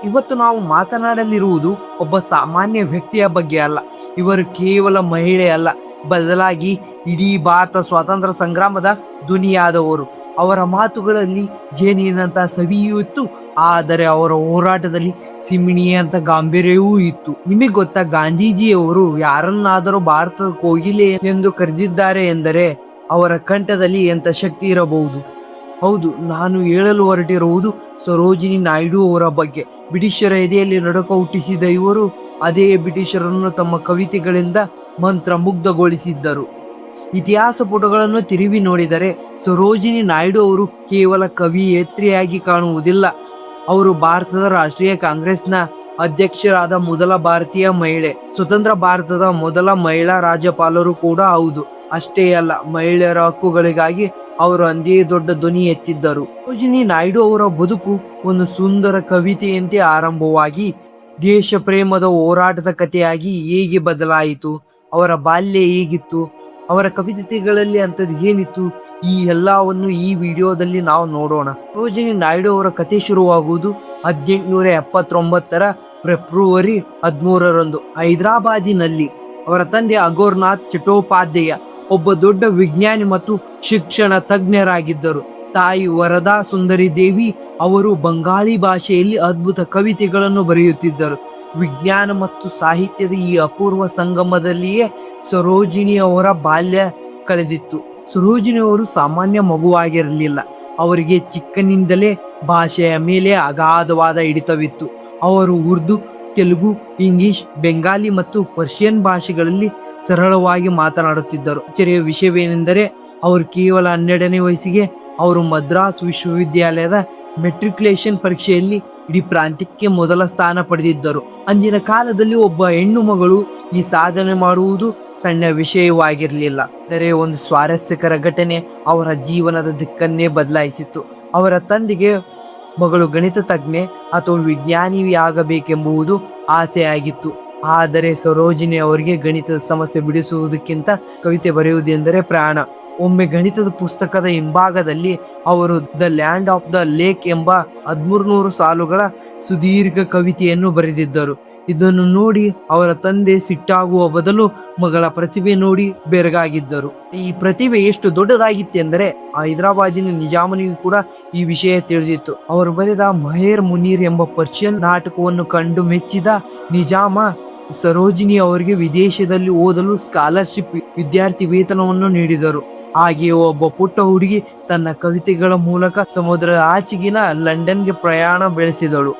ಇವತ್ತು ನಾವು ಮಾತನಾಡಲಿರುವುದು ಒಬ್ಬ ಸಾಮಾನ್ಯ ವ್ಯಕ್ತಿಯ ಬಗ್ಗೆ ಅಲ್ಲ. ಇವರು ಕೇವಲ ಮಹಿಳೆ ಅಲ್ಲ, ಬದಲಾಗಿ ಇಡೀ ಭಾರತ ಸ್ವಾತಂತ್ರ್ಯ ಸಂಗ್ರಾಮದ ಧ್ವನಿಯಾದವರು. ಅವರ ಮಾತುಗಳಲ್ಲಿ ಜೇನಿನಂತ ಸವಿಯೂ ಇತ್ತು, ಆದರೆ ಅವರ ಹೋರಾಟದಲ್ಲಿ ಸಿಂಹಿಣಿಯಂತ ಗಾಂಭೀರ್ಯವೂ ಇತ್ತು. ನಿಮಗೆ ಗೊತ್ತಾ, ಗಾಂಧೀಜಿಯವರು ಯಾರನ್ನಾದರೂ ಭಾರತದ ಕೋಗಿಲೆ ಎಂದು ಕರೆದಿದ್ದಾರೆ ಎಂದರೆ ಅವರ ಕಂಠದಲ್ಲಿ ಎಂಥ ಶಕ್ತಿ ಇರಬಹುದು. ಹೌದು, ನಾನು ಹೇಳಲು ಹೊರಟಿರುವುದು ಸರೋಜಿನಿ ನಾಯ್ಡು ಅವರ ಬಗ್ಗೆ. ಬ್ರಿಟಿಷರ ಎದೆಯಲ್ಲಿ ನಡುಕ ಹುಟ್ಟಿಸಿದ ಇವರು ಅದೇ ಬ್ರಿಟಿಷರನ್ನು ತಮ್ಮ ಕವಿತೆಗಳಿಂದ ಮಂತ್ರ ಮುಗ್ಧಗೊಳಿಸಿದ್ದರು. ಇತಿಹಾಸ ಪುಟಗಳನ್ನು ತಿರುವಿ ನೋಡಿದರೆ ಸರೋಜಿನಿ ನಾಯ್ಡು ಅವರು ಕೇವಲ ಕವಿಯತ್ರಿಯಾಗಿ ಕಾಣುವುದಿಲ್ಲ. ಅವರು ಭಾರತದ ರಾಷ್ಟ್ರೀಯ ಕಾಂಗ್ರೆಸ್ನ ಅಧ್ಯಕ್ಷರಾದ ಮೊದಲ ಭಾರತೀಯ ಮಹಿಳೆ, ಸ್ವತಂತ್ರ ಭಾರತದ ಮೊದಲ ಮಹಿಳಾ ರಾಜ್ಯಪಾಲರು ಕೂಡ ಹೌದು. ಅಷ್ಟೇ ಅಲ್ಲ, ಮಹಿಳೆಯರ ಹಕ್ಕುಗಳಿಗಾಗಿ ಅವರು ಅಂದೇ ದೊಡ್ಡ ಧ್ವನಿ ಎತ್ತಿದ್ದರು. ಸರೋಜಿನಿ ನಾಯ್ಡು ಅವರ ಬದುಕು ಒಂದು ಸುಂದರ ಕವಿತೆಯಂತೆ ಆರಂಭವಾಗಿ ದೇಶ ಪ್ರೇಮದ ಹೋರಾಟದ ಕಥೆಯಾಗಿ ಹೇಗೆ ಬದಲಾಯಿತು, ಅವರ ಬಾಲ್ಯ ಹೇಗಿತ್ತು, ಅವರ ಕವಿತೆಗಳಲ್ಲಿ ಅಂಥದ್ದು ಏನಿತ್ತು, ಈ ಎಲ್ಲವನ್ನು ಈ ವಿಡಿಯೋದಲ್ಲಿ ನಾವು ನೋಡೋಣ. ಸರೋಜಿನಿ ನಾಯ್ಡು ಅವರ ಕತೆ ಶುರುವಾಗುವುದು 1879 ಫೆಬ್ರವರಿ 13ರಂದು ಹೈದರಾಬಾದಿನಲ್ಲಿ. ಅವರ ತಂದೆ ಅಘೋರನಾಥ್ ಚಟ್ಟೋಪಾಧ್ಯಾಯ ಒಬ್ಬ ದೊಡ್ಡ ವಿಜ್ಞಾನಿ ಮತ್ತು ಶಿಕ್ಷಣ ತಜ್ಞರಾಗಿದ್ದರು. ತಾಯಿ ವರದಾ ಸುಂದರಿ ದೇವಿ ಅವರು ಬಂಗಾಳಿ ಭಾಷೆಯಲ್ಲಿ ಅದ್ಭುತ ಕವಿತೆಗಳನ್ನು ಬರೆಯುತ್ತಿದ್ದರು. ವಿಜ್ಞಾನ ಮತ್ತು ಸಾಹಿತ್ಯದ ಈ ಅಪೂರ್ವ ಸಂಗಮದಲ್ಲಿಯೇ ಸರೋಜಿನಿ ಅವರ ಬಾಲ್ಯ ಕಳೆದಿತ್ತು. ಸರೋಜಿನಿ ಅವರು ಸಾಮಾನ್ಯ ಮಗುವಾಗಿರಲಿಲ್ಲ. ಅವರಿಗೆ ಚಿಕ್ಕನಿಂದಲೇ ಭಾಷೆಯ ಮೇಲೆ ಅಗಾಧವಾದ ಹಿಡಿತವಿತ್ತು. ಅವರು ಉರ್ದು, ತೆಲುಗು, ಇಂಗ್ಲಿಷ್, ಬೆಂಗಾಲಿ ಮತ್ತು ಪರ್ಷಿಯನ್ ಭಾಷೆಗಳಲ್ಲಿ ಸರಳವಾಗಿ ಮಾತನಾಡುತ್ತಿದ್ದರು. ಆಶ್ಚರ್ಯ ವಿಷಯವೇನೆಂದರೆ ಅವರು ಕೇವಲ 12ನೇ ವಯಸ್ಸಿಗೆ ಅವರು ಮದ್ರಾಸ್ ವಿಶ್ವವಿದ್ಯಾಲಯದ ಮೆಟ್ರಿಕ್ಯುಲೇಷನ್ ಪರೀಕ್ಷೆಯಲ್ಲಿ ಇಡೀ ಪ್ರಾಂತ್ಯಕ್ಕೆ ಮೊದಲ ಸ್ಥಾನ ಪಡೆದಿದ್ದರು. ಅಂದಿನ ಕಾಲದಲ್ಲಿ ಒಬ್ಬ ಹೆಣ್ಣು ಮಗಳು ಈ ಸಾಧನೆ ಮಾಡುವುದು ಸಣ್ಣ ವಿಷಯವಾಗಿರಲಿಲ್ಲ. ಆದರೆ ಒಂದು ಸ್ವಾರಸ್ಯಕರ ಘಟನೆ ಅವರ ಜೀವನದ ದಿಕ್ಕನ್ನೇ ಬದಲಾಯಿಸಿತ್ತು. ಅವರ ತಂದೆಗೆ ಮಗಳು ಗಣಿತ ತಜ್ಞೆ ಅಥವಾ ವಿಜ್ಞಾನಿಯಾಗಬೇಕೆಂಬುದು ಆಸೆಯಾಗಿತ್ತು. ಆದರೆ ಸರೋಜಿನಿ ಅವರಿಗೆ ಗಣಿತದ ಸಮಸ್ಯೆ ಬಿಡಿಸುವುದಕ್ಕಿಂತ ಕವಿತೆ ಬರೆಯುವುದೆಂದರೆ ಪ್ರಾಣ. ಒಮ್ಮೆ ಗಣಿತದ ಪುಸ್ತಕದ ಹಿಂಭಾಗದಲ್ಲಿ ಅವರು the land of the lake ಎಂಬ 1300 ಸಾಲುಗಳ ಸುದೀರ್ಘ ಕವಿತೆಯನ್ನು ಬರೆದಿದ್ದರು. ಇದನ್ನು ನೋಡಿ ಅವರ ತಂದೆ ಸಿಟ್ಟಾಗುವ ಬದಲು ಮಗಳ ಪ್ರತಿಭೆ ನೋಡಿ ಬೆರಗಾಗಿದ್ದರು. ಈ ಪ್ರತಿಭೆ ಎಷ್ಟು ದೊಡ್ಡದಾಗಿತ್ತೆಂದರೆ ಹೈದರಾಬಾದಿನ ನಿಜಾಮನಿಗೂ ಕೂಡ ಈ ವಿಷಯ ತಿಳಿದಿತ್ತು. ಅವರು ಬರೆದ ಮಹೇರ್ ಮುನೀರ್ ಎಂಬ ಪರ್ಷಿಯನ್ ನಾಟಕವನ್ನು ಕಂಡು ಮೆಚ್ಚಿದ ನಿಜಾಮ ಸರೋಜಿನಿ ಅವರಿಗೆ ವಿದೇಶದಲ್ಲಿ ಓದಲು ಸ್ಕಾಲರ್ಶಿಪ್ ವಿದ್ಯಾರ್ಥಿ ವೇತನವನ್ನು ನೀಡಿದರು. ಹಾಗೆಯೇ ಒಬ್ಬ ಪುಟ್ಟ ಹುಡುಗಿ ತನ್ನ ಕವಿತೆಗಳ ಮೂಲಕ ಸಮುದ್ರದ ಆಚೆಗಿನ ಲಂಡನ್ಗೆ ಪ್ರಯಾಣ ಬೆಳೆಸಿದಳು.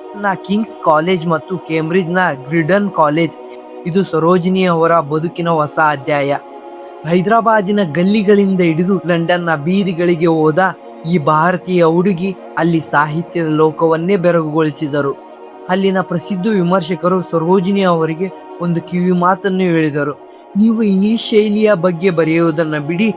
ಕಿಂಗ್ಸ್ ಕಾಲೇಜ್ ಮತ್ತು ಕೇಂಬ್ರಿಡ್ಜ್ನ ಗ್ರಿಡನ್ ಕಾಲೇಜ್ ಇದು ಸರೋಜಿನಿ ಅವರ ಬದುಕಿನ ಹೊಸ ಅಧ್ಯಾಯ. ಹೈದರಾಬಾದಿನ ಗಲ್ಲಿಗಳಿಂದ ಹಿಡಿದು ಲಂಡನ್ನ ಬೀದಿಗಳಿಗೆ ಹೋದ ಈ ಭಾರತೀಯ ಹುಡುಗಿ ಅಲ್ಲಿ ಸಾಹಿತ್ಯದ ಲೋಕವನ್ನೇ ಬೆರಗುಗೊಳಿಸಿದರು. ಅಲ್ಲಿನ ಪ್ರಸಿದ್ಧ ವಿಮರ್ಶಕರು ಸರೋಜಿನಿ ಅವರಿಗೆ ಒಂದು ಕಿವಿ ಮಾತನ್ನು ಹೇಳಿದರು. ನೀವು ಇಂಗ್ಲಿಷ್ ಶೈಲಿಯ ಬಗ್ಗೆ ಬರೆಯುವುದನ್ನು ಬಿಡಿ,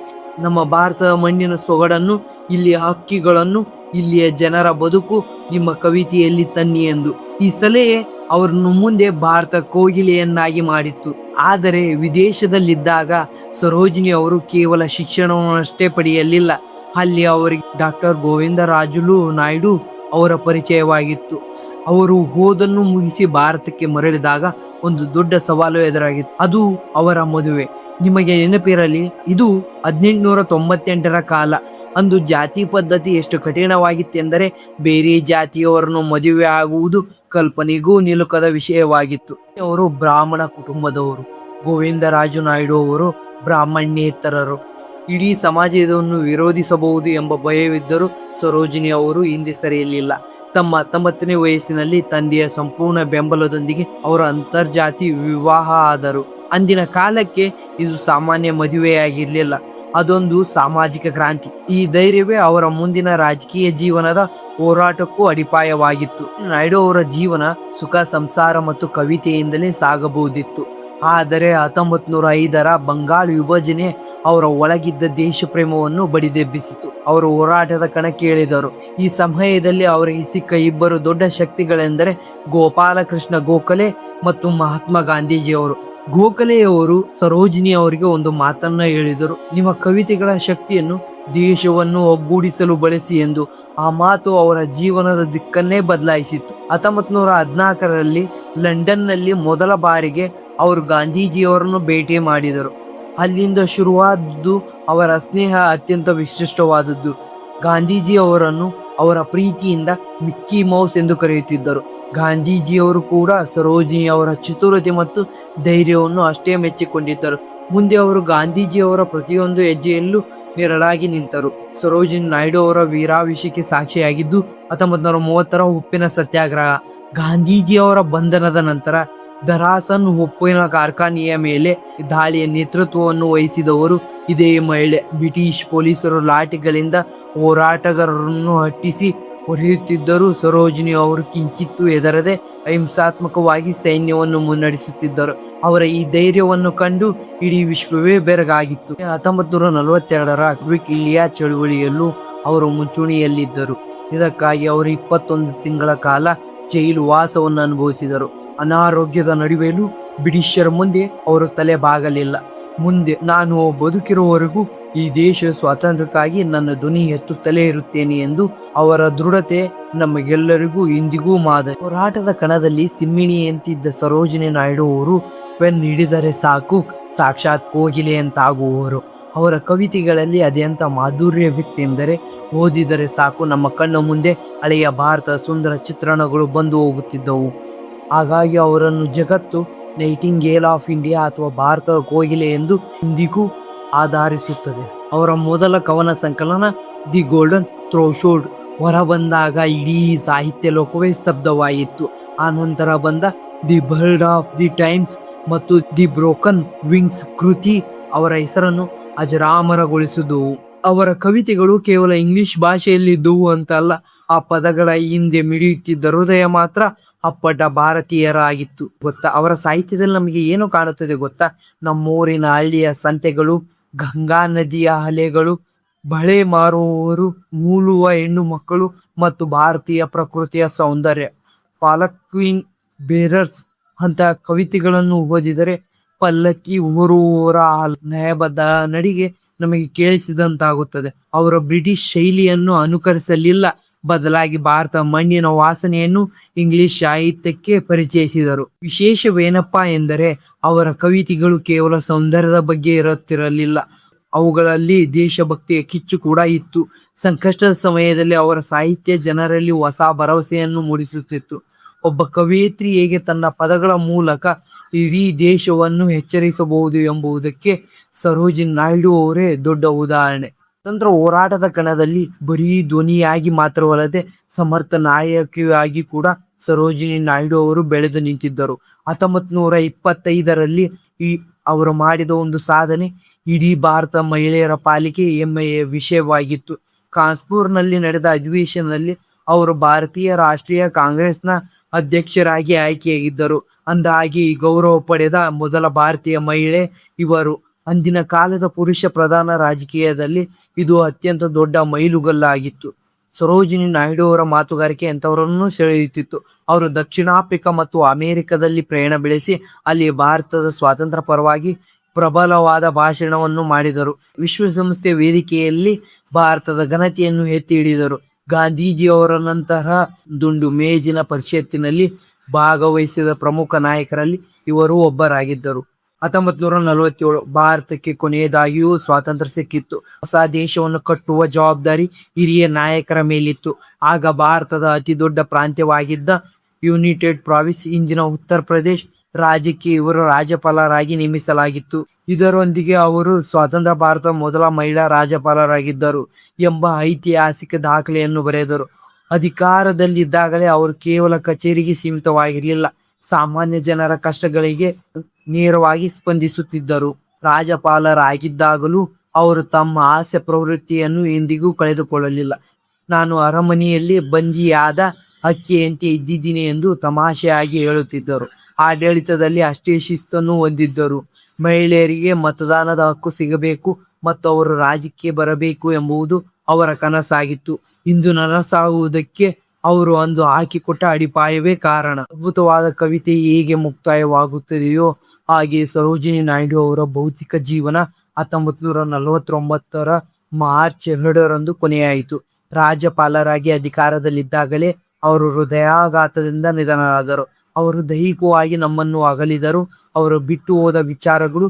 ನಮ್ಮ ಭಾರತದ ಮಣ್ಣಿನ ಸೊಗಡನ್ನು, ಇಲ್ಲಿಯ ಹಕ್ಕಿಗಳನ್ನು, ಇಲ್ಲಿಯ ಜನರ ಬದುಕು ನಿಮ್ಮ ಕವಿತೆಯಲ್ಲಿ ತನ್ನಿ ಎಂದು. ಈ ಸಲಹೆ ಅವರನ್ನು ಮುಂದೆ ಭಾರತ ಕೋಗಿಲೆಯನ್ನಾಗಿ ಮಾಡಿತ್ತು. ಆದರೆ ವಿದೇಶದಲ್ಲಿದ್ದಾಗ ಸರೋಜಿನಿ ಅವರು ಕೇವಲ ಶಿಕ್ಷಣವನ್ನಷ್ಟೇ ಪಡೆಯಲಿಲ್ಲ, ಅಲ್ಲಿ ಅವರಿಗೆ ಡಾಕ್ಟರ್ ಗೋವಿಂದರಾಜುಲು ನಾಯ್ಡು ಅವರ ಪರಿಚಯವಾಗಿತ್ತು. ಅವರು ಓದನ್ನು ಮುಗಿಸಿ ಭಾರತಕ್ಕೆ ಮರಳಿದಾಗ ಒಂದು ದೊಡ್ಡ ಸವಾಲು ಎದುರಾಗಿತ್ತು. ಅದು ಅವರ ಮದುವೆ. ನಿಮಗೆ ನೆನಪಿರಲಿ, ಇದು 1898ರ ಕಾಲ. ಅಂದು ಜಾತಿ ಪದ್ಧತಿ ಎಷ್ಟು ಕಠಿಣವಾಗಿತ್ತೆಂದರೆ ಬೇರೆ ಜಾತಿಯವರನ್ನು ಮದುವೆ ಆಗುವುದು ಕಲ್ಪನೆಗೂ ನಿಲುಕದ ವಿಷಯವಾಗಿತ್ತು. ಅವರು ಬ್ರಾಹ್ಮಣ ಕುಟುಂಬದವರು. ಗೋವಿಂದರಾಜು ನಾಯ್ಡು ಅವರು ಬ್ರಾಹ್ಮಣ್ಯೇತರರು. ಇಡೀ ಸಮಾಜ ಇದನ್ನು ವಿರೋಧಿಸಬಹುದು ಎಂಬ ಭಯವಿದ್ದರೂ ಸರೋಜಿನಿ ಅವರು ಹಿಂದೆ ಸರಿಯಲಿಲ್ಲ. ತಮ್ಮ 19ನೇ ವಯಸ್ಸಿನಲ್ಲಿ ತಂದೆಯ ಸಂಪೂರ್ಣ ಬೆಂಬಲದೊಂದಿಗೆ ಅವರು ಅಂತರ್ಜಾತಿ ವಿವಾಹ ಆದರು. ಅಂದಿನ ಕಾಲಕ್ಕೆ ಇದು ಸಾಮಾನ್ಯ ಮದುವೆಯಾಗಿರಲಿಲ್ಲ, ಅದೊಂದು ಸಾಮಾಜಿಕ ಕ್ರಾಂತಿ. ಈ ಧೈರ್ಯವೇ ಅವರ ಮುಂದಿನ ರಾಜಕೀಯ ಜೀವನದ ಹೋರಾಟಕ್ಕೂ ಅಡಿಪಾಯವಾಗಿತ್ತು. ನಾಯ್ಡು ಅವರ ಜೀವನ ಸುಖ, ಸಂಸಾರ ಮತ್ತು ಕವಿತೆಯಿಂದಲೇ ಸಾಗಬಹುದಿತ್ತು. ಆದರೆ 1905ರ ಬಂಗಾಳ ವಿಭಜನೆ ಅವರ ಒಳಗಿದ್ದ ದೇಶ ಪ್ರೇಮವನ್ನು ಬಡಿದೆಬ್ಬಿಸಿತು. ಅವರು ಹೋರಾಟದ ಕಣಕ್ಕೆ ಇಳಿದರು. ಈ ಸಮಯದಲ್ಲಿ ಅವರಿಗೆ ಸಿಕ್ಕ ಇಬ್ಬರು ದೊಡ್ಡ ಶಕ್ತಿಗಳೆಂದರೆ ಗೋಪಾಲಕೃಷ್ಣ ಗೋಖಲೆ ಮತ್ತು ಮಹಾತ್ಮ ಗಾಂಧೀಜಿಯವರು. ಗೋಖಲೆಯವರು ಸರೋಜಿನಿ ಅವರಿಗೆ ಒಂದು ಮಾತನ್ನ ಹೇಳಿದರು. ನಿಮ್ಮ ಕವಿತೆಗಳ ಶಕ್ತಿಯನ್ನು ದೇಶವನ್ನು ಒಗ್ಗೂಡಿಸಲು ಬಳಸಿ ಎಂದು. ಆ ಮಾತು ಅವರ ಜೀವನದ ದಿಕ್ಕನ್ನೇ ಬದಲಾಯಿಸಿತು. 1914ರಲ್ಲಿ ಲಂಡನ್ನಲ್ಲಿ ಮೊದಲ ಬಾರಿಗೆ ಅವರು ಗಾಂಧೀಜಿಯವರನ್ನು ಭೇಟಿ ಮಾಡಿದರು. ಅಲ್ಲಿಂದ ಶುರುವಾದದ್ದು ಅವರ ಸ್ನೇಹ ಅತ್ಯಂತ ವಿಶಿಷ್ಟವಾದದ್ದು. ಗಾಂಧೀಜಿ ಅವರನ್ನು ಅವರ ಪ್ರೀತಿಯಿಂದ ಮಿಕ್ಕಿ ಮೌಸ್ ಎಂದು ಕರೆಯುತ್ತಿದ್ದರು. ಗಾಂಧೀಜಿಯವರು ಕೂಡ ಸರೋಜಿನಿ ಅವರ ಚತುರತೆ ಮತ್ತು ಧೈರ್ಯವನ್ನು ಅಷ್ಟೇ ಮೆಚ್ಚಿಕೊಂಡಿದ್ದರು. ಮುಂದೆ ಅವರು ಗಾಂಧೀಜಿಯವರ ಪ್ರತಿಯೊಂದು ಹೆಜ್ಜೆಯಲ್ಲೂ ನೆರಳಾಗಿ ನಿಂತರು. ಸರೋಜಿನಿ ನಾಯ್ಡು ಅವರ ವೀರಾವೇಶಕ್ಕೆ ಸಾಕ್ಷಿಯಾಗಿದ್ದು 1930ರ ಉಪ್ಪಿನ ಸತ್ಯಾಗ್ರಹ. ಗಾಂಧೀಜಿಯವರ ಬಂಧನದ ನಂತರ ದರಾಸನ್ ಉಪ್ಪಿನ ಕಾರ್ಖಾನೆಯ ಮೇಲೆ ದಾಳಿಯ ನೇತೃತ್ವವನ್ನು ವಹಿಸಿದವರು ಇದೇ ಮಹಿಳೆ. ಬ್ರಿಟಿಷ್ ಪೊಲೀಸರು ಲಾಠಿಗಳಿಂದ ಹೋರಾಟಗಾರರನ್ನು ಅಟ್ಟಿಸಿ ಹೊಡೆಯುತ್ತಿದ್ದರೂ ಸರೋಜಿನಿ ಅವರು ಕಿಂಚಿತ್ತೂ ಹೆದರದೆ ಅಹಿಂಸಾತ್ಮಕವಾಗಿ ಸೈನ್ಯವನ್ನು ಮುನ್ನಡೆಸುತ್ತಿದ್ದರು. ಅವರ ಈ ಧೈರ್ಯವನ್ನು ಕಂಡು ಇಡೀ ವಿಶ್ವವೇ ಬೆರಗಾಗಿತ್ತು. 1942ರ ಕ್ವಿಟ್ ಇಂಡಿಯಾ ಚಳುವಳಿಯಲ್ಲೂ ಅವರು ಮುಂಚೂಣಿಯಲ್ಲಿದ್ದರು. ಇದಕ್ಕಾಗಿ ಅವರು 21 ತಿಂಗಳ ಕಾಲ ಜೈಲು ವಾಸವನ್ನು ಅನುಭವಿಸಿದರು. ಅನಾರೋಗ್ಯದ ನಡುವೆಯೂ ಬ್ರಿಟಿಷರ ಮುಂದೆ ಅವರು ತಲೆ ಬಾಗಲಿಲ್ಲ. ಮುಂದೆ ನಾನು ಬದುಕಿರುವವರೆಗೂ ಈ ದೇಶ ಸ್ವಾತಂತ್ರ್ಯಕ್ಕಾಗಿ ನನ್ನ ಧ್ವನಿ ಎತ್ತುತ್ತಲೇ ಇರುತ್ತೇನೆ ಎಂದು ಅವರ ದೃಢತೆ ನಮಗೆಲ್ಲರಿಗೂ ಇಂದಿಗೂ ಮಾದರಿ. ಹೋರಾಟದ ಕಣದಲ್ಲಿ ಸಿಂಹಿಣಿಯಂತಿದ್ದ ಸರೋಜಿನಿ ನಾಯ್ಡು ಅವರು ಪೆನ್ ಹಿಡಿದರೆ ಸಾಕು ಸಾಕ್ಷಾತ್ ಕೋಗಿಲೆಯಂತಾಗುವವರು. ಅವರ ಕವಿತೆಗಳಲ್ಲಿ ಅದೆಂಥ ಮಾಧುರ್ಯವಿತ್ತೆಂದರೆ ಓದಿದರೆ ಸಾಕು ನಮ್ಮ ಕಣ್ಣ ಮುಂದೆ ಹಳೆಯ ಭಾರತದ ಸುಂದರ ಚಿತ್ರಣಗಳು ಬಂದು ಹೋಗುತ್ತಿದ್ದವು. ಹಾಗಾಗಿ ಅವರನ್ನು ಜಗತ್ತು ನೈಟಿಂಗೇಲ್ ಆಫ್ ಇಂಡಿಯಾ ಅಥವಾ ಭಾರತದ ಕೋಗಿಲೆ ಎಂದು ಇಂದಿಗೂ ಆಧರಿಸುತ್ತದೆ. ಅವರ ಮೊದಲ ಕವನ ಸಂಕಲನ ದಿ ಗೋಲ್ಡನ್ ಥ್ರೆಶೋಲ್ಡ್ ಹೊರಬಂದಾಗ ಇಡೀ ಸಾಹಿತ್ಯ ಲೋಕವೇ ಸ್ತಬ್ಧವಾಯಿತು. ಆ ನಂತರ ಬಂದ the bird of the times ಮತ್ತು ದಿ ಬ್ರೋಕನ್ ವಿಂಗ್ಸ್ ಕೃತಿ ಅವರ ಹೆಸರನ್ನು ಅಜರಾಮರಗೊಳಿಸಿದುವು. ಅವರ ಕವಿತೆಗಳು ಕೇವಲ ಇಂಗ್ಲಿಷ್ ಭಾಷೆಯಲ್ಲಿದ್ದುವು ಅಂತಲ್ಲ, ಆ ಪದಗಳ ಹಿಂದೆ ಮಿಡಿಯುತ್ತಿದ್ದ ಹೃದಯ ಮಾತ್ರ ಅಪ್ಪಟ ಭಾರತೀಯರಾಗಿತ್ತು. ಗೊತ್ತಾ, ಅವರ ಸಾಹಿತ್ಯದಲ್ಲಿ ನಮಗೆ ಏನು ಕಾಣುತ್ತದೆ ಗೊತ್ತಾ? ನಮ್ಮೂರಿನ ಹಳ್ಳಿಯ ಸಂತೆಗಳು, ಗಂಗಾ ನದಿಯ ಅಲೆಗಳು, ಬಳೆ ಮಾರುವವರು, ಮೂಲುವ ಹೆಣ್ಣು ಮಕ್ಕಳು ಮತ್ತು ಭಾರತೀಯ ಪ್ರಕೃತಿಯ ಸೌಂದರ್ಯ. ಪಾಲಕ್ವಿನ್ ಬೇರರ್ಸ್ ಅಂತ ಕವಿತೆಗಳನ್ನು ಓದಿದರೆ ಪಲ್ಲಕ್ಕಿ ಹೊರುವವರ ನ್ಯಾಯಬದ್ಧ ನಡಿಗೆ ನಮಗೆ ಕೇಳಿಸಿದಂತಾಗುತ್ತದೆ. ಅವರು ಬ್ರಿಟಿಷ್ ಶೈಲಿಯನ್ನು ಅನುಕರಿಸಲಿಲ್ಲ, ಬದಲಾಗಿ ಭಾರತ ಮಣ್ಣಿನ ವಾಸನೆಯನ್ನು ಇಂಗ್ಲಿಷ್ ಸಾಹಿತ್ಯಕ್ಕೆ ಪರಿಚಯಿಸಿದರು. ವಿಶೇಷವೇನಪ್ಪಾ ಎಂದರೆ ಅವರ ಕವಿತೆಗಳು ಕೇವಲ ಸೌಂದರ್ಯದ ಬಗ್ಗೆ ಇರುತ್ತಿರಲಿಲ್ಲ, ಅವುಗಳಲ್ಲಿ ದೇಶಭಕ್ತಿಯ ಕಿಚ್ಚು ಕೂಡ ಇತ್ತು. ಸಂಕಷ್ಟದ ಸಮಯದಲ್ಲಿ ಅವರ ಸಾಹಿತ್ಯ ಜನರಲ್ಲಿ ಹೊಸ ಭರವಸೆಯನ್ನು ಮೂಡಿಸುತ್ತಿತ್ತು. ಒಬ್ಬ ಕವಯಿತ್ರಿ ಹೇಗೆ ತನ್ನ ಪದಗಳ ಮೂಲಕ ಇಡೀ ದೇಶವನ್ನು ಎಚ್ಚರಿಸಬಹುದು ಎಂಬುದಕ್ಕೆ ಸರೋಜಿನಿ ನಾಯ್ಡು ಅವರೇ ದೊಡ್ಡ ಉದಾಹರಣೆ. ಸ್ವತಂತ್ರ ಹೋರಾಟದ ಕಣದಲ್ಲಿ ಬರೀ ಧ್ವನಿಯಾಗಿ ಮಾತ್ರವಲ್ಲದೆ ಸಮರ್ಥ ನಾಯಕಿಯಾಗಿ ಕೂಡ ಸರೋಜಿನಿ ನಾಯ್ಡು ಅವರು ಬೆಳೆದು ನಿಂತಿದ್ದರು. 1925ರಲ್ಲಿ ಅವರು ಮಾಡಿದ ಒಂದು ಸಾಧನೆ ಇಡೀ ಭಾರತ ಮಹಿಳೆಯರ ಪಾಲಿಗೆ ಹೆಮ್ಮೆಯ ವಿಷಯವಾಗಿತ್ತು. ಕಾನ್ಪುರ್ನಲ್ಲಿ ನಡೆದ ಅಧಿವೇಶನದಲ್ಲಿ ಅವರು ಭಾರತೀಯ ರಾಷ್ಟ್ರೀಯ ಕಾಂಗ್ರೆಸ್ನ ಅಧ್ಯಕ್ಷರಾಗಿ ಆಯ್ಕೆಯಾಗಿದ್ದರು. ಅಂದಹಾಗೆ ಈ ಗೌರವ ಪಡೆದ ಮೊದಲ ಭಾರತೀಯ ಮಹಿಳೆ ಇವರು. ಅಂದಿನ ಕಾಲದ ಪುರುಷ ಪ್ರಧಾನ ರಾಜಕೀಯದಲ್ಲಿ ಇದು ಅತ್ಯಂತ ದೊಡ್ಡ ಮೈಲುಗಲ್ಲಾಗಿತ್ತು. ಸರೋಜಿನಿ ನಾಯ್ಡು ಅವರ ಮಾತುಗಾರಿಕೆ ಎಂಥವರನ್ನು ಸೆಳೆಯುತ್ತಿತ್ತು. ಅವರು ದಕ್ಷಿಣ ಆಫ್ರಿಕಾ ಮತ್ತು ಅಮೆರಿಕದಲ್ಲಿ ಪ್ರಯಾಣ ಬೆಳೆಸಿ ಅಲ್ಲಿ ಭಾರತದ ಸ್ವಾತಂತ್ರ್ಯ ಪರವಾಗಿ ಪ್ರಬಲವಾದ ಭಾಷಣವನ್ನು ಮಾಡಿದರು. ವಿಶ್ವಸಂಸ್ಥೆ ವೇದಿಕೆಯಲ್ಲಿ ಭಾರತದ ಘನತೆಯನ್ನು ಎತ್ತಿ ಹಿಡಿದರು. ಗಾಂಧೀಜಿಯವರ ನಂತರ ದುಂಡು ಮೇಜಿನ ಪರಿಷತ್ತಿನಲ್ಲಿ ಭಾಗವಹಿಸಿದ ಪ್ರಮುಖ ನಾಯಕರಲ್ಲಿ ಇವರು ಒಬ್ಬರಾಗಿದ್ದರು. 1947 ಭಾರತಕ್ಕೆ ಕೊನೆಯದಾಗಿಯೂ ಸ್ವಾತಂತ್ರ್ಯ ಸಿಕ್ಕಿತ್ತು. ಹೊಸ ದೇಶವನ್ನು ಕಟ್ಟುವ ಜವಾಬ್ದಾರಿ ಹಿರಿಯ ನಾಯಕರ ಮೇಲಿತ್ತು. ಆಗ ಭಾರತದ ಅತಿ ದೊಡ್ಡ ಪ್ರಾಂತ್ಯವಾಗಿದ್ದ ಯುನೈಟೆಡ್ ಪ್ರಾವಿನ್ಸ್, ಇಂದಿನ ಉತ್ತರ ಪ್ರದೇಶ್ ರಾಜ್ಯಕ್ಕೆ ಇವರು ರಾಜ್ಯಪಾಲರಾಗಿ ನೇಮಿಸಲಾಗಿತ್ತು. ಇದರೊಂದಿಗೆ ಅವರು ಸ್ವತಂತ್ರ ಭಾರತದ ಮೊದಲ ಮಹಿಳಾ ರಾಜ್ಯಪಾಲರಾಗಿದ್ದರು ಎಂಬ ಐತಿಹಾಸಿಕ ದಾಖಲೆಯನ್ನು ಬರೆದರು. ಅಧಿಕಾರದಲ್ಲಿದ್ದಾಗಲೇ ಅವರು ಕೇವಲ ಕಚೇರಿಗೆ ಸೀಮಿತವಾಗಿರಲಿಲ್ಲ, ಸಾಮಾನ್ಯ ಜನರ ಕಷ್ಟಗಳಿಗೆ ನೇರವಾಗಿ ಸ್ಪಂದಿಸುತ್ತಿದ್ದರು. ರಾಜ್ಯಪಾಲರಾಗಿದ್ದಾಗಲೂ ಅವರು ತಮ್ಮ ಹಾಸ್ಯ ಪ್ರವೃತ್ತಿಯನ್ನು ಎಂದಿಗೂ ಕಳೆದುಕೊಳ್ಳಲಿಲ್ಲ. ನಾನು ಅರಮನೆಯಲ್ಲಿ ಬಂದಿಯಾದ ಹಕ್ಕಿಯಂತೆ ಇದ್ದಿದ್ದೀನಿ ಎಂದು ತಮಾಷೆಯಾಗಿ ಹೇಳುತ್ತಿದ್ದರು. ಆಡಳಿತದಲ್ಲಿ ಅಷ್ಟೇ ಶಿಸ್ತನ್ನು ಹೊಂದಿದ್ದರು. ಮಹಿಳೆಯರಿಗೆ ಮತದಾನದ ಹಕ್ಕು ಸಿಗಬೇಕು ಮತ್ತು ಅವರು ರಾಜ್ಯಕ್ಕೆ ಬರಬೇಕು ಎಂಬುದು ಅವರ ಕನಸಾಗಿತ್ತು. ಇಂದು ನನಸಾಗುವುದಕ್ಕೆ ಅವರು ಅಂದು ಹಾಕಿಕೊಟ್ಟ ಅಡಿಪಾಯವೇ ಕಾರಣ. ಅದ್ಭುತವಾದ ಕವಿತೆ ಹೇಗೆ ಮುಕ್ತಾಯವಾಗುತ್ತದೆಯೋ ಹಾಗೆ ಸರೋಜಿನಿ ನಾಯ್ಡು ಅವರ ಭೌತಿಕ ಜೀವನ 1949ರ ಮಾರ್ಚ್ 2ರಂದು ಕೊನೆಯಾಯಿತು. ರಾಜ್ಯಪಾಲರಾಗಿ ಅಧಿಕಾರದಲ್ಲಿದ್ದಾಗಲೇ ಅವರು ಹೃದಯಾಘಾತದಿಂದ ನಿಧನರಾದರು. ಅವರು ದೈಹಿಕವಾಗಿ ನಮ್ಮನ್ನು ಅಗಲಿದರು. ಅವರು ಬಿಟ್ಟು ಹೋದ ವಿಚಾರಗಳು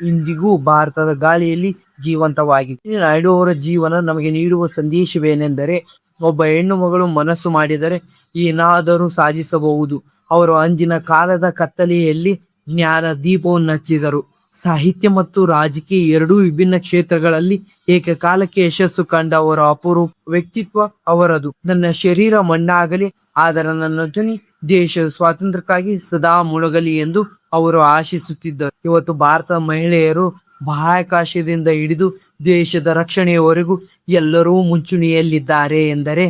ಇಂದಿಗೂ ಭಾರತದ ಗಾಳಿಯಲ್ಲಿ ಜೀವಂತವಾಗಿವೆ. ನಾಯ್ಡು ಅವರ ಜೀವನ ನಮಗೆ ನೀಡುವ ಸಂದೇಶವೇನೆಂದರೆ, ಒಬ್ಬ ಹೆಣ್ಣು ಮಗಳು ಮನಸ್ಸು ಮಾಡಿದರೆ ಏನಾದರೂ ಸಾಧಿಸಬಹುದು. ಅವರು ಅಂದಿನ ಕಾಲದ ಕತ್ತಲೆಯಲ್ಲಿ ಜ್ಞಾನ ದೀಪವನ್ನು ಹಚ್ಚಿದರು. ಸಾಹಿತ್ಯ ಮತ್ತು ರಾಜಕೀಯ ಎರಡೂ ವಿಭಿನ್ನ ಕ್ಷೇತ್ರಗಳಲ್ಲಿ ಏಕಕಾಲಕ್ಕೆ ಯಶಸ್ಸು ಕಂಡ ಅವರ ಅಪರೂಪ ವ್ಯಕ್ತಿತ್ವ ಅವರದು. ನನ್ನ ಶರೀರ ಮಣ್ಣಾಗಲಿ, ಆದರೆ ನನ್ನ ಧ್ವನಿ ದೇಶದ ಸ್ವಾತಂತ್ರ್ಯಕ್ಕಾಗಿ ಸದಾ ಮುಳುಗಲಿ ಎಂದು ಅವರು ಆಶಿಸುತ್ತಿದ್ದರು. ಇವತ್ತು ಭಾರತದ ಮಹಿಳೆಯರು ಬಾಹ್ಯಾಕಾಶದಿಂದ ಹಿಡಿದು ದೇಶದ ರಕ್ಷಣೆಯವರೆಗೂ ಎಲ್ಲರೂ ಮುಂಚೂಣಿಯಲ್ಲಿದ್ದಾರೆ ಎಂದರೆ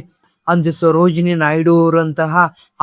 ಅಂದು ಸರೋಜಿನಿ ನಾಯ್ಡುರಂತಹ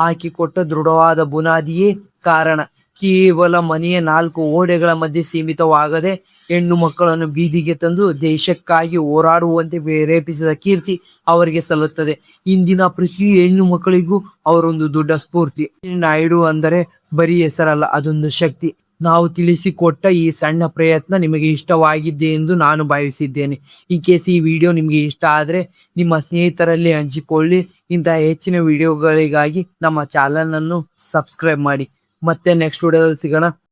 ಹಾಕಿಕೊಟ್ಟ ದೃಢವಾದ ಬುನಾದಿಯೇ ಕಾರಣ. ಕೇವಲ ಮನೆಯ 4 ಗೋಡೆಗಳ ಮಧ್ಯೆ ಸೀಮಿತವಾಗದೆ ಹೆಣ್ಣು ಮಕ್ಕಳನ್ನು ಬೀದಿಗೆ ತಂದು ದೇಶಕ್ಕಾಗಿ ಹೋರಾಡುವಂತೆ ಪ್ರೇರೇಪಿಸಿದ ಕೀರ್ತಿ ಅವರಿಗೆ ಸಲ್ಲುತ್ತದೆ. ಇಂದಿನ ಪ್ರತಿ ಹೆಣ್ಣು ಮಕ್ಕಳಿಗೂ ಅವರೊಂದು ದೊಡ್ಡ ಸ್ಫೂರ್ತಿ. ನಾಯ್ಡು ಅಂದರೆ ಬರೀ ಹೆಸರಲ್ಲ, ಅದೊಂದು ಶಕ್ತಿ. ನಾವು ತಿಳಿಸಿಕೊಟ್ಟ ಈ ಸಣ್ಣ ಪ್ರಯತ್ನ ನಿಮಗೆ ಇಷ್ಟವಾಗಿದೆ ಎಂದು ನಾನು ಭಾವಿಸಿದ್ದೇನೆ. ಇನ್ ಕೇಸ್ ಈ ವಿಡಿಯೋ ನಿಮಗೆ ಇಷ್ಟ ಆದರೆ ನಿಮ್ಮ ಸ್ನೇಹಿತರಲ್ಲಿ ಹಂಚಿಕೊಳ್ಳಿ. ಇಂತಹ ಹೆಚ್ಚಿನ ವಿಡಿಯೋಗಳಿಗಾಗಿ ನಮ್ಮ ಚಾನಲನ್ನು ಸಬ್ಸ್ಕ್ರೈಬ್ ಮಾಡಿ. ಮತ್ತೆ ನೆಕ್ಸ್ಟ್ ವಿಡಿಯೋದಲ್ಲಿ ಸಿಗೋಣ.